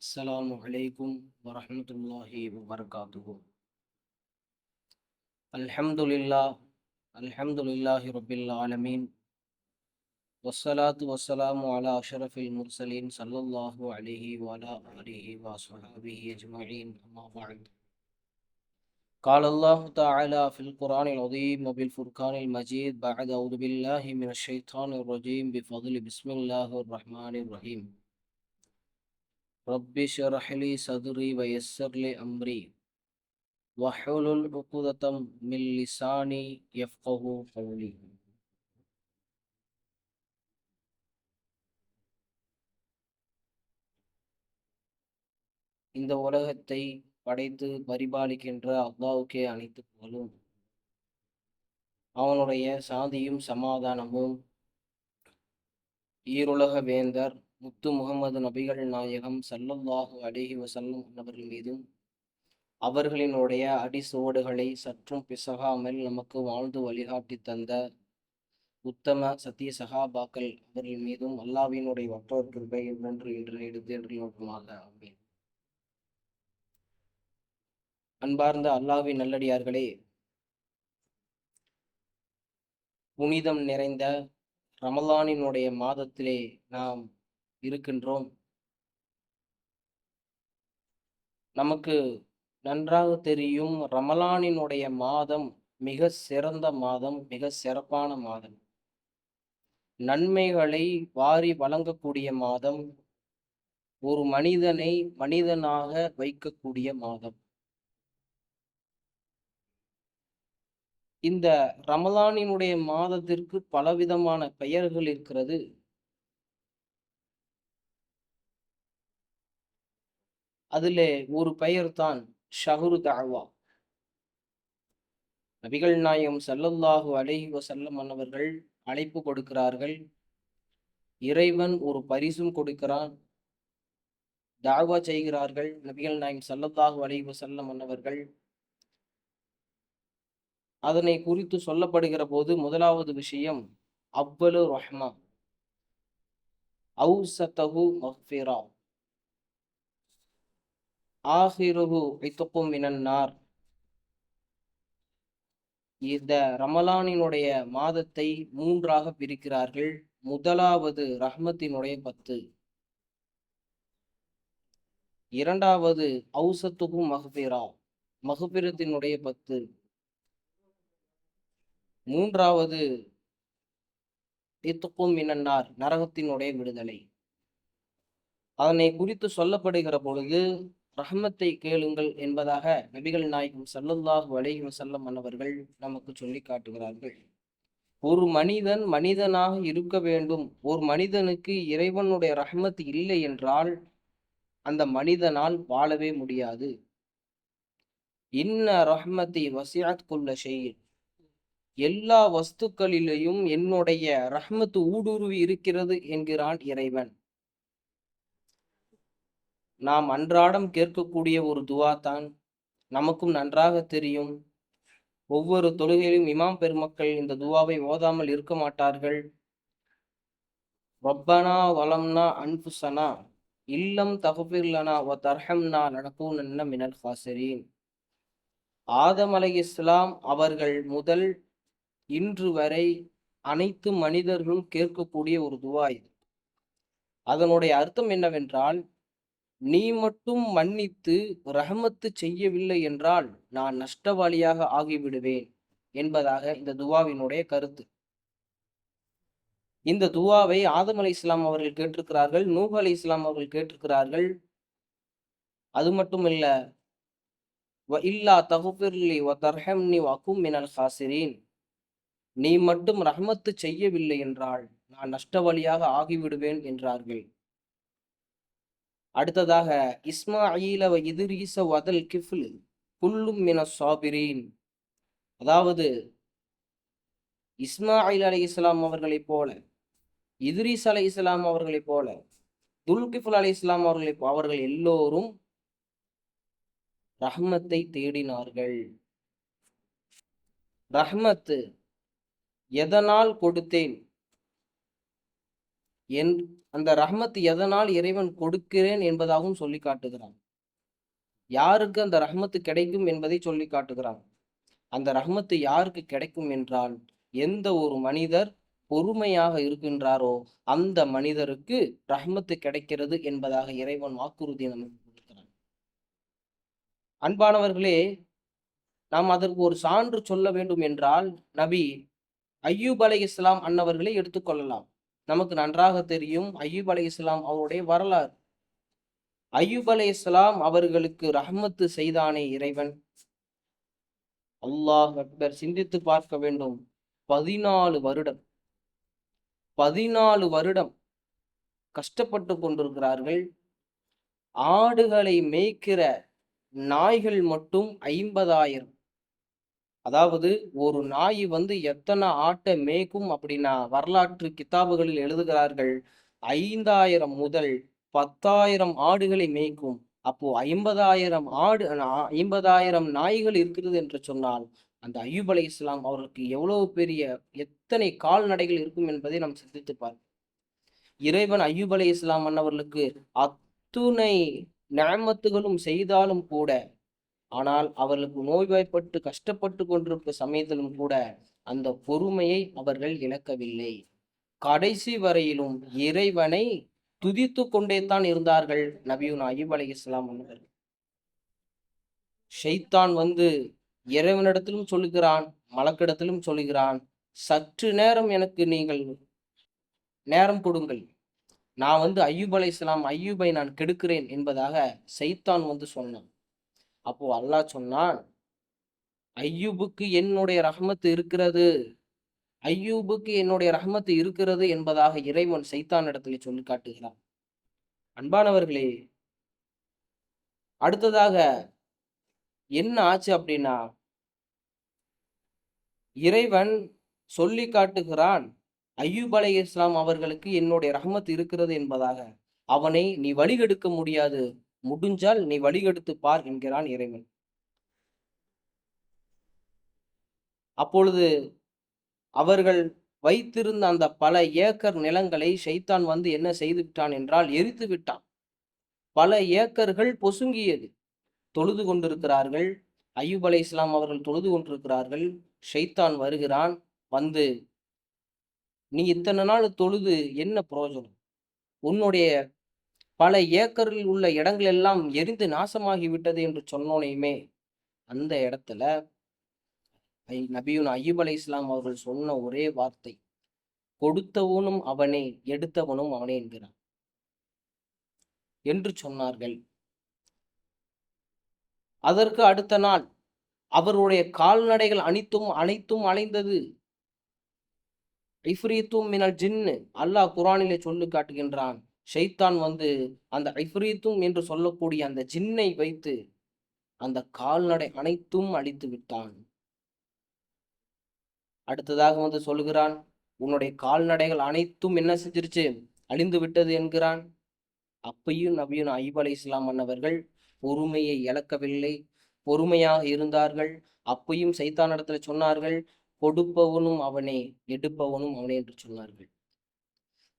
السلام عليكم ورحمة الله وبركاته. الحمد لله رب العالمين، والصلاة والسلام على أشرف المرسلين صلى الله عليه وعلى آله وصحبه أجمعين، أما بعد. قال الله تعالى في القرآن العظيم وبالفرقان المجيد بعد أعوذ بالله من الشيطان الرجيم بفضل بسم الله الرحمن الرحيم. رب اشرح لي صدري ويسر لي أمري وحلل عقدة من لساني يفقه قولي. இந்த உலகத்தை படைத்து பரிபாலிக்கின்ற அல்லாஹ்வுக்கே அனைத்து புகழும். அவனுடைய சாந்தியும் சமாதானமும் ஈருலக வேந்தர் முத்து முகமது நபிகள் நாயகம் ஸல்லல்லாஹு அலைஹி வஸல்லம் அவர்கள் மீதும், அவர்களினுடைய அடிசுவடுகளை சற்றும் பிசகாமல் நமக்கு வாழ்ந்து வழிகாட்டி தந்த உத்தம சத்திய சகாபாக்கள் அவர்கள் மீதும் அல்லாஹ்வினுடைய வற்றோர் கிருபை என்றென்று இன்று எடுத்து என்று நோக்கமாக ஆமீன். அன்பார்ந்த அல்லாஹ்வின் நல்லடியார்களே, புனிதம் நிறைந்த ரமலானினுடைய மாதத்திலே நாம் இருக்கின்றோம். நமக்கு நன்றாக தெரியும், ரமலானினுடைய மாதம் மிக சிறந்த மாதம், மிக சிறப்பான மாதம், நன்மைகளை வாரி வழங்கக்கூடிய மாதம், ஒரு மனிதனை மனிதனாக வைக்கக்கூடிய மாதம். இந்த ரமலானினுடைய மாதத்திற்கு பலவிதமான பெயர்கள் இருக்கிறது. அதிலே ஒரு பெயர் தான் ஷஹ்ரு தஅவா. நபிகள் நாயகம் ஸல்லல்லாஹு அலைஹி வஸல்லம் அவர்கள் அழைப்பு கொடுக்கிறார்கள். இறைவன் ஒரு பரிசும் கொடுக்கிறான். தஅவா செய்கிறார்கள். நபிகள் நாயகம் ஸல்லல்லாஹு அலைஹி வஸல்லம் அவர்கள் அதனை குறித்து சொல்லப்படுகிற போது முதலாவது விஷயம் அவ்வலு ரஹ்மா, அவுசதஹு மக்ஃபிரா, ஆஹிருஹு இத்கும் மினன் நார். இந்த ரமலானினுடைய மாதத்தை மூன்றாக பிரிக்கிறார்கள். முதலாவது ரஹ்மத்தினுடைய 10, இரண்டாவது அவுசத்துஹு மக்ஃபிரா, மக்ஃபிரத்தினுடைய 10, மூன்றாவது இத்கும் மினன் நார், நரகத்தினுடைய விடுதலை. அதனை குறித்து சொல்லப்படுகிற பொழுது ரஹ்மத்தை கேளுங்கள் என்பதாக நபிகள் நாயகம் ஸல்லல்லாஹு அலைஹி வஸல்லம் அவர்கள் நமக்கு சொல்லி காட்டுகிறார்கள். ஒரு மனிதன் மனிதனாக இருக்க வேண்டும். ஒரு மனிதனுக்கு இறைவனுடைய ரஹ்மத் இல்லை என்றால் அந்த மனிதனால் வாழவே முடியாது. இன்ன ரஹ்மதி வசிஅத் குல்ல ஷைஇன், எல்லா வஸ்துக்களிலேயும் என்னுடைய ரஹ்மத்து ஊடுருவி இருக்கிறது என்கிறான் இறைவன். நாம் அன்றாடம் கேட்கக்கூடிய ஒரு துவா தான், நமக்கும் நன்றாக தெரியும். ஒவ்வொரு தொழுகையிலும் இமாம் பெருமக்கள் இந்த துவாவை ஓதாமல் இருக்க மாட்டார்கள். ரப்பனா வலம்னா அன்ஃபுஸனா இல்லம் தஃபிர் லனா வ தர்ஹம்னா லனகூனன்ன மினல் ஹாசிரீன். ஆதம் அலைஹிஸ்ஸலாம் அவர்கள் முதல் இன்று வரை அனைத்து மனிதர்களும் கேட்கக்கூடிய ஒரு துவா இது. அதனுடைய அர்த்தம் என்னவென்றால், நீ மட்டும் மன்னித்து ரஹமத்து செய்யவில்லை என்றால் நான் நஷ்டவாளியாக ஆகிவிடுவேன் என்பதாக இந்த துவாவினுடைய கருத்து. இந்த துவாவை ஆதம் அலைஹிஸ்ஸலாம் அவர்கள் கேட்டிருக்கிறார்கள், நூஹ் அலைஹிஸ்ஸலாம் அவர்கள் கேட்டிருக்கிறார்கள். அது மட்டும் இல்ல, வ இல்லா தஃபிர்லி வ தர்ஹம்னி வ அகும் மினல் ஹாசிரீன், நீ மட்டும் ரஹ்மத்து செய்யவில்லை என்றால் நான் நஷ்டவாளியாக ஆகிவிடுவேன் என்றார்கள். அடுத்ததாக இஸ்மாஈல வ இத்ரீஸ வதல் கிஃப்ல் குல்லும் மினஸ் சாபிரீன், அதாவது இஸ்மாயில் அலைஹிஸ்ஸலாம் அவர்களைப் போல, இத்ரீஸ் அலைஹிஸ்ஸலாம் அவர்களைப் போல, துல்கிஃபுல் அலைஹிஸ்ஸலாம் அவர்கள் எல்லோரும் ரஹ்மத்தை தேடினார்கள். ரஹ்மத்து எதனால் கொடுத்தேன்? என் அந்த ரஹ்மத் எதனால் இறைவன் கொடுக்கிறேன் என்பதாகவும் சொல்லி காட்டுகிறான். யாருக்கு அந்த ரஹ்மத்து கிடைக்கும் என்பதை சொல்லி காட்டுகிறான். அந்த ரஹ்மத்து யாருக்கு கிடைக்கும் என்றால், எந்த ஒரு மனிதர் பொறுமையாக இருக்கின்றாரோ அந்த மனிதருக்கு ரஹ்மத்து கிடைக்கிறது என்பதாக இறைவன் வாக்குறுதி நமக்கு கொடுக்கிறான். அன்பானவர்களே, நாம் அதற்கு ஒரு சான்று சொல்ல வேண்டும் என்றால் நபி அய்யூப் அலைஹிஸ்ஸலாம் அன்னவர்களை எடுத்துக்கொள்ளலாம். நமக்கு நன்றாக தெரியும் அய்யூப் அலைஹிஸ்ஸலாம் அவருடைய வரலாறு. அய்யூப் அலைஹிஸ்ஸலாம் அவர்களுக்கு ரஹ்மத்து செய்தானே இறைவன். அல்லாஹ் அக்பர், சிந்தித்து பார்க்க வேண்டும். 14 வருடம் 14 வருடம் கஷ்டப்பட்டு கொண்டிருக்கிறார்கள். ஆடுகளை மேய்க்கிற நாய்கள் மட்டும் 50,000. அதாவது ஒரு நாய் எத்தனை ஆட்டை மேய்க்கும் அப்படின்னா வரலாற்று கித்தாபுகளில் எழுதுகிறார்கள் 5,000 முதல் 10,000 ஆடுகளை மேய்க்கும். அப்போ 50,000 50,000 நாய்கள் இருக்கிறது என்று சொன்னால் அந்த அய்யூப் அலைஹிஸ்ஸலாம் அவர்களுக்கு எவ்வளவு பெரிய எத்தனை கால்நடைகள் இருக்கும் என்பதை நாம் சிந்தித்து பார்ப்போம். இறைவன் அய்யூப் அலைஹிஸ்ஸலாம் அன்னவர்களுக்கு அத்துணை நிஅமத்துகளும் செய்தாலும் கூட, ஆனால் அவர்களுக்கு நோய்வாய்ப்பட்டு கஷ்டப்பட்டு கொண்டிருக்க சமயத்திலும் கூட அந்த பொறுமையை அவர்கள் இழக்கவில்லை. கடைசி வரையிலும் இறைவனை துதித்து கொண்டே தான் இருந்தார்கள் நபியுனா அய்யூப் அலைஹிஸ்ஸலாம் அன்னவர்கள். ஷைத்தான் இறைவனிடத்திலும் சொல்லுகிறான், மலக்கிடத்திலும் சொல்லுகிறான், சற்று நேரம் எனக்கு நீங்கள் நேரம் கொடுங்கள், நான் அய்யூப் அலைஹிஸ்ஸலாம் அய்யூபை நான் கெடுக்கிறேன் என்பதாக ஷைத்தான் சொன்னான். அப்போ அல்லாஹ் சொன்னான், அய்யூபுக்கு என்னுடைய ரஹ்மத்து இருக்கிறது, அய்யூபுக்கு என்னுடைய ரஹ்மத்து இருக்கிறது என்பதாக இறைவன் ஷைத்தான் இடத்துல சொல்லி காட்டுகிறான். அன்பானவர்களே, அடுத்ததாக என்ன ஆச்சு அப்படின்னா, இறைவன் சொல்லி காட்டுகிறான் அய்யூப் அலைஹிஸ்ஸலாம் அவர்களுக்கு என்னுடைய ரஹ்மத் இருக்கிறது என்பதாக. அவனை நீ வழிகெடுக்க முடியாது, முடிஞ்சால் நீ வழிகெடுத்து பார் என்கிறான் இறைவன். அப்பொழுது அவர்கள் வைத்திருந்த அந்த பல ஏக்கர் நிலங்களை ஷைத்தான் என்ன செய்து விட்டான் என்றால் எரித்து விட்டான். பல ஏக்கர்கள் பொசுங்கியது. தொழுது கொண்டிருக்கிறார்கள், அய்யூப் அலைஹிஸ்ஸலாம் அவர்கள் தொழுது கொண்டிருக்கிறார்கள். ஷைத்தான் வருகிறான், நீ இத்தனை நாள் தொழுது என்ன பிரயோஜனம், உன்னுடைய பல ஏக்கரில் உள்ள இடங்கள் எல்லாம் எரிந்து நாசமாகி விட்டது என்று சொன்னோனையுமே அந்த இடத்துல நபியுன் அய்யூப் அலைஹிஸ்ஸலாம் அவர்கள் சொன்ன ஒரே வார்த்தை, கொடுத்தவனும் அவனே எடுத்தவனும் அவனே என்கிறான் என்று சொன்னார்கள். அதற்கு அடுத்த நாள் அவருடைய கால்நடைகள் அனைத்தும் அலைந்தது. இஃப்ரீத்தும் மினல் ஜின்னு, அல்லாஹ் குர்ஆனிலே சொல்லி காட்டுகின்றான். ஷைத்தான் அந்த இஃப்ரீத்தும் என்று சொல்லக்கூடிய அந்த ஜின்னை வைத்து அந்த கால்நடை அனைத்தும் அழித்து விட்டான். அடுத்ததாக சொல்லுகிறான், உன்னுடைய கால்நடைகள் அனைத்தும் என்ன செஞ்சிருச்சு, அழிந்து விட்டது என்கிறான். அப்பையும் நபியுன் அய்யூப் அலைஹிஸ்ஸலாம் அன்னவர்கள் பொறுமையை இழக்கவில்லை, பொறுமையாக இருந்தார்கள். அப்பையும் ஷைத்தான் இடத்துல சொன்னார்கள், கொடுப்பவனும் அவனே எடுப்பவனும் அவனே என்று சொன்னார்கள்.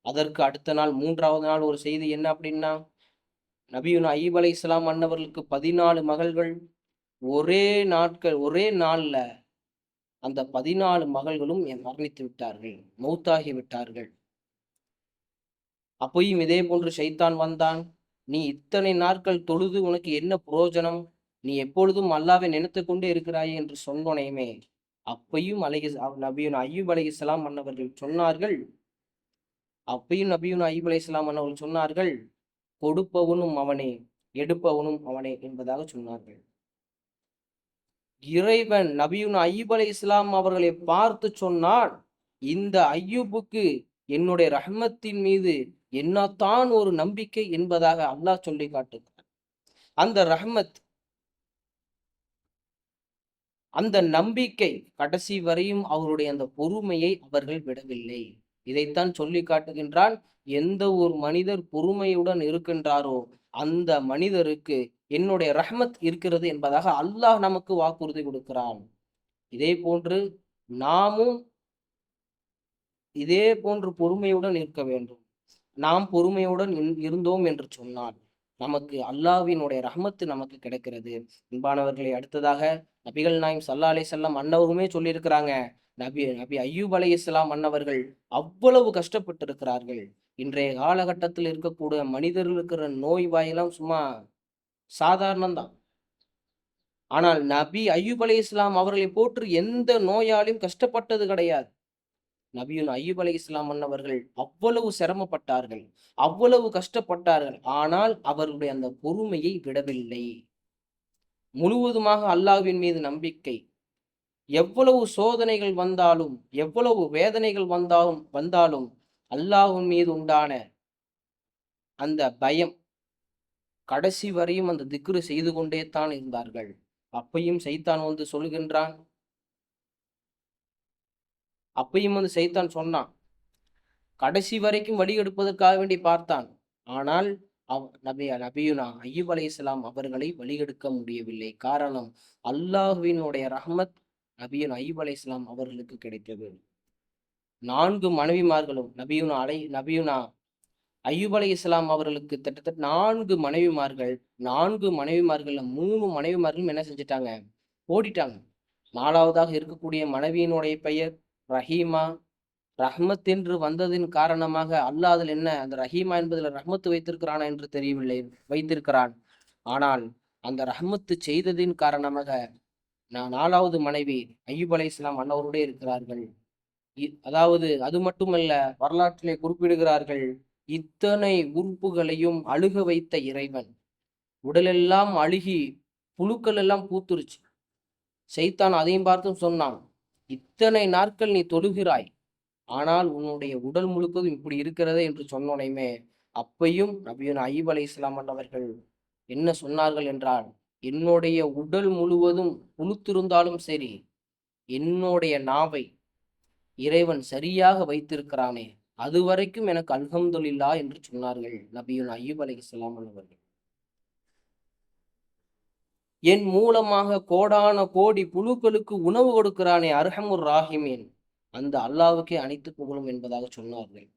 அதற்கு அடுத்த நாள் 3வது நாள் ஒரு செய்தி என்ன அப்படின்னா, நபியுன் அய்யூப் அலைஹிஸ்ஸலாம் அன்னவர்களுக்கு 14 மகள்கள். ஒரே நாள்ல அந்த 14 மகள்களும் மரணித்து விட்டார்கள், மௌத்தாகி விட்டார்கள். அப்பையும் இதே போன்று ஷைத்தான் வந்தான், நீ இத்தனை நாட்கள் தொழுது உனக்கு என்ன பிரயோஜனம், நீ எப்பொழுதும் அல்லாஹ்வை நினைத்து கொண்டே இருக்கிறாயே என்று சொன்னோனையுமே அப்பையும் நபியுன் அய்யூப் அலைஹிஸ்ஸலாம் அன்னவர்கள் சொன்னார்கள், கொடுப்பவனும் அவனே எடுப்பவனும் அவனே என்பதாக சொன்னார்கள். இறைவன் நபியுன் அய்யூப் அலைஹிஸ்ஸலாம் அவர்களை பார்த்து சொன்னான், இந்த அய்யூபுக்கு என்னுடைய ரஹ்மத்தின் மீது என்னத்தான் ஒரு நம்பிக்கை என்பதாக அல்லாஹ் சொல்லி காட்டுகிறான். அந்த ரஹ்மத், அந்த நம்பிக்கை கடைசி வரையும் அவருடைய அந்த பொறுமையை அவர்கள் விடவில்லை. இதைத்தான் சொல்லி காட்டுகின்றான், எந்த ஒரு மனிதர் பொறுமையுடன் இருக்கின்றாரோ அந்த மனிதருக்கு என்னுடைய ரஹ்மத் இருக்கிறது என்பதாக அல்லாஹ் நமக்கு வாக்குறுதி கொடுக்கிறான். இதே போன்று நாமும் இதே போன்று பொறுமையுடன் இருக்க வேண்டும். நாம் பொறுமையுடன் இருந்தோம் என்று சொன்னால் நமக்கு அல்லாஹ்வினுடைய ரஹ்மத்து நமக்கு கிடைக்கிறது. அன்பானவர்களை, அடுத்ததாக நபிகள் நாயகம் ஸல்லல்லாஹு அலைஹி வஸல்லம் அன்னவருமே சொல்லியிருக்கிறாங்க. நபி நபி அய்யூப் அலைஹிஸ்ஸலாம் அன்னவர்கள் அவ்வளவு கஷ்டப்பட்டு இருக்கிறார்கள். இன்றைய காலகட்டத்தில் இருக்கக்கூடிய மனிதர்கள் இருக்கிற நோய் வாயெல்லாம் சும்மா சாதாரணம் தான். ஆனால் நபி அய்யூப் அலைஹிஸ்ஸலாம் அவர்களை போன்று எந்த நோயாளியும் கஷ்டப்பட்டது கிடையாது. நபியுல் அய்யூப் அலைஹிஸ்ஸலாம் அன்னவர்கள் அவ்வளவு சிரமப்பட்டார்கள், அவ்வளவு கஷ்டப்பட்டார்கள். ஆனால் அவர்களுடைய அந்த பொறுமையை விடவில்லை. முழுவதுமாக அல்லாஹ்வின் மீது நம்பிக்கை. எவ்வளவு சோதனைகள் வந்தாலும், எவ்வளவு வேதனைகள் வந்தாலும் அல்லாஹ்வின் மீது உண்டான அந்த பயம், கடைசி வரையும் அந்த திக்ரு செய்து கொண்டே தான் இருந்தார்கள். அப்பையும் சைத்தான் வந்து சொல்கின்றான். அப்பையும் வந்து சைத்தான் சொன்னான். கடைசி வரைக்கும் வழி எடுப்பதற்காக வேண்டி பார்த்தான். ஆனால் நபியுனா அய்யூப் அலைஹிஸ்ஸலாம் அவர்களை வழிகெடுக்க முடியவில்லை. காரணம், அல்லாஹ்வினுடைய ரஹ்மத் நபியுனா அய்யூப் அலைஹிஸ்ஸலாம் அவர்களுக்கு கிடைத்தது. 4 மனைவிமார்களும் நபியுனா அய்யூப் அலைஹிஸ்ஸலாம் அவர்களுக்கு கிட்டத்தட்ட 4 மனைவிமார்கள். 4 மனைவிமார்கள்ல 3 மனைவிமார்களும் என்ன செஞ்சுட்டாங்க? ஓடிட்டாங்க. 4வதாக இருக்கக்கூடிய மனைவியினுடைய பெயர் ரஹீமா. ரஹ்மத் என்று வந்ததின் காரணமாக அல்லாஹ் அதில் என்ன அந்த ரஹீமா என்பதில் ரஹ்மத்து வைத்திருக்கிறானா என்று தெரியவில்லை, வைத்திருக்கிறான். ஆனால் அந்த ரஹ்மத்து செய்ததின் காரணமாக 4வது மனைவி அய்யூப் அலைஹிஸ்ஸலாம் அன்னவரோடே இருக்கிறார்கள். அதாவது அது மட்டுமல்ல, வரலாற்றிலே குறிப்பிடுகிறார்கள், இத்தனை உறுப்புகளையும் அழுக வைத்த இறைவன், உடலெல்லாம் அழுகி புழுக்கள் எல்லாம் பூத்துருச்சு. சைத்தான் அதையும் பார்த்தும் சொன்னான், இத்தனை நாட்கள் நீ தொழுகிறாய், ஆனால் உன்னுடைய உடல் முழுவதும் இப்படி இருக்கிறதே என்று சொன்னோனையுமே, அப்பையும் நபியுனா அய்யூப் அலைஹிஸ்ஸலாம் அவர்கள் என்ன சொன்னார்கள் என்றால், என்னுடைய உடல் முழுவதும் புழுத்திருந்தாலும் சரி, என்னுடைய நாவை இறைவன் சரியாக வைத்திருக்கிறானே, அதுவரைக்கும் எனக்கு அல்ஹம்துலில்லாஹ் என்று சொன்னார்கள் நபியுனா அய்யூப் அலைஹிஸ்ஸலாம் அவர்கள். என் மூலமாக கோடான கோடி புழுக்களுக்கு உணவு கொடுக்கிறானே அர்ஹமுர் ராஹிமீன், அந்த அல்லாஹ்வுக்கே அனைத்து புகழும் என்பதாக சொன்னார்கள்.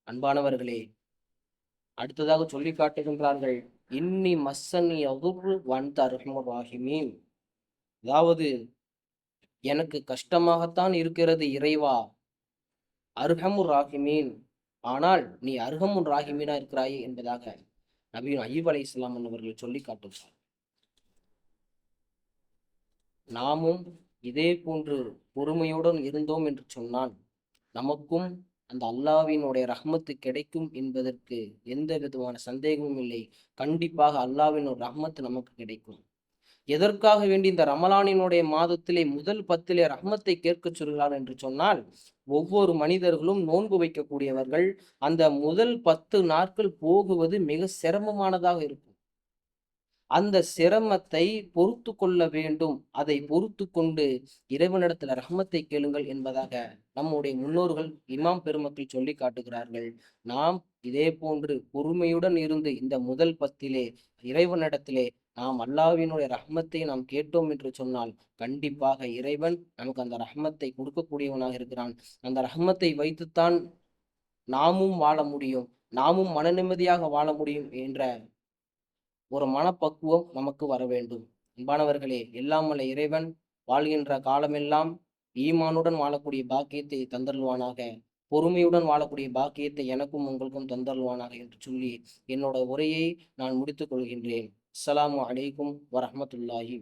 அன்பானவர்களே, அடுத்ததாக சொல்லி காட்டுகின்றார்கள், இன்னி மஸ்ஸனி யதுர்ரு வ அன்த அர்ஹமுர் ராஹிமீன். அதாவது, எனக்கு கஷ்டமாகத்தான் இருக்கிறது இறைவா, அர்ஹமுர் ராஹிமீன், ஆனால் நீ அர்ஹமுர் ராஹிமீனா இருக்கிறாயே என்பதாக நபி அய்யூப் அலைஹிஸ்ஸலாம் அவர்கள் சொல்லி காட்டுகிறார். நாமும் இதே போன்று பொறுமையுடன் இருந்தோம் என்று சொன்னால் நமக்கும் அந்த அல்லாஹ்வினுடைய ரஹ்மத்து கிடைக்கும் என்பதற்கு எந்த விதமான சந்தேகமும் இல்லை. கண்டிப்பாக அல்லாஹ்வின் ஒரு ரஹ்மத்து நமக்கு கிடைக்கும். எதற்காக வேண்டி இந்த ரமலானினுடைய மாதத்திலே முதல் 10 ரஹ்மத்தை கேட்க சொல்கிறார் என்று சொன்னால், ஒவ்வொரு மனிதர்களும் நோன்பு வைக்கக்கூடியவர்கள் அந்த முதல் 10 நாட்கள் போகுவது மிக சிரமமானதாக இருக்கும். அந்த சிரமத்தை பொறுத்து கொள்ள வேண்டும். அதை பொறுத்து கொண்டு இறைவனிடத்துல ரஹ்மத்தை கேளுங்கள் என்பதாக நம்முடைய முன்னோர்கள் இமாம் பெருமக்கள் சொல்லி காட்டுகிறார்கள். நாம் இதே போன்று பொறுமையுடன் இருந்து இந்த முதல் 10 இறைவனிடத்திலே நாம் அல்லாஹ்வினுடைய ரஹ்மத்தை நாம் கேட்டோம் என்று சொன்னால் கண்டிப்பாக இறைவன் நமக்கு அந்த ரஹ்மத்தை கொடுக்கக்கூடியவனாக இருக்கிறான். அந்த ரஹ்மத்தை வைத்துத்தான் நாமும் வாழ முடியும், நாமும் மன நிம்மதியாக வாழ முடியும் என்ற ஒரு மனப்பக்குவம் நமக்கு வர வேண்டும். அன்பானவர்களே, எல்லாம் வல்ல இறைவன் வாழ்கின்ற காலமெல்லாம் ஈமானுடன் வாழக்கூடிய பாக்கியத்தை தந்தருள்வானாக. பொறுமையுடன் வாழக்கூடிய பாக்கியத்தை எனக்கும் உங்களுக்கும் தந்தருள்வானாக என்று சொல்லி என்னோட உரையை நான் முடித்துக் கொள்கின்றேன். அஸ்ஸலாமு அலைக்கும் வரஹ்மத்துல்லாஹி